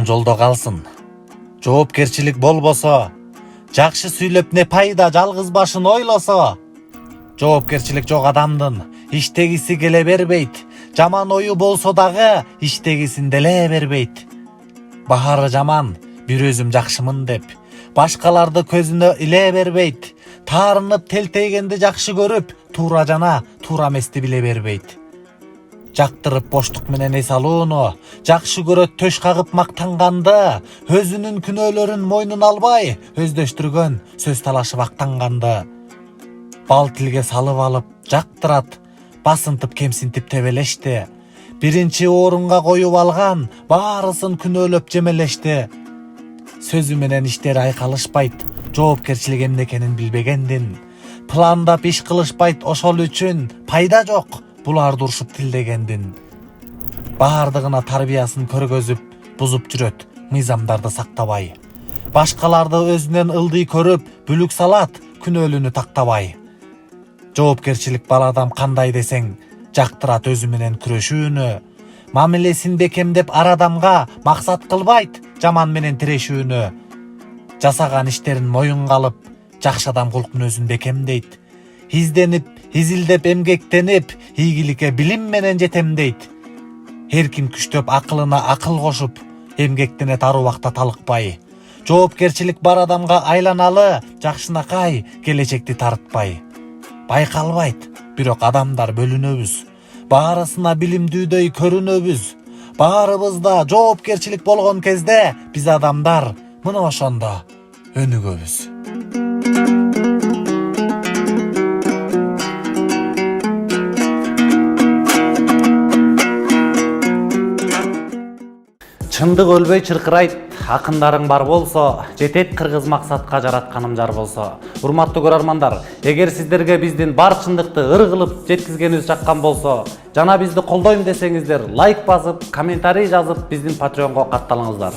жолдо калсын. Жоопкерчилик болбосо, жакшы сүйлөп не пайда жалгыз башын ойлосо. Жоопкерчилик жок адамдын иштегиси келе бербейт. Жаман ою болсо дагы иштегисин деле бербейт. Баары жаман, бир өзүм жакшымын деп, башкаларды көзүнө иле бербейт. Таарынып телтейгенди жакшы көрүп, туура жана туура эмести биле бербейт. Жактырып боштук менен эс алууну, жакшы көрөт төш кагып мактанганды, өзүнүн күнөөлөрүн мойнуна албай, өздөштүргөн сөз талашып актанганды. Бал тилге салып алып, жактырат, басынтып кемсинтип тебелешти. Биринчи орунга коюп алган, баарысын күнөөлөп жемелешти. Сөзү менен иштери айкалышпайт, жоопкерчилик эмне экенин билбегендин. Пландап иш кылышпайт, ошол үчүн пайда жок. Буларды урушуп тилдегендин. Баардыгына тарбиясын көргөзүп, бузуп жүрөт, мыйзамдарды сактабай. Башкаларды өзүнөн ылдый көрүп, бүлүк салат, күнөөлүүнү тактабай. Жоопкерчилик бар адам кандай десең, жактырат өзү менен күрөшүүнү. Мамилесин бекемдеп ар адамга максат кылбайт, жаман менен тирешүүнү. Жасаган иштерин моюнга алып, жакшы адам кулк мүнөзүн бекемдейт. Изденип, изилдеп эмгектенип, ийгиликке билим менен жетем дейт. Эркин күчтөп акылына акыл кошуп, эмгектенет ар убакта талыкпай. Жоопкерчилик бар адамга айланалы, жакшынакай келечекти тартпай. Байкалбайт, бирок адамдар бөлүнөбүз. Баарысына билимдүүдөй көрүнөбүз. Баарыбызда жоопкерчилик болгон кезде биз адамдар мына ошондо өнүгөбүз. Чындык өлбөй чыркырайт, акындарың бар болсо, жетет кыргыз максатка жаратканым жар болсо. Урматтуу көрөрмандар, эгер сиздерге биздин бар чындыкты ыр кылып жеткизгенибиз жаккан болсо, жана бизди колдойм десеңиздер, лайк басып, комментарий жазып, биздин Patreonго катталыңыздар.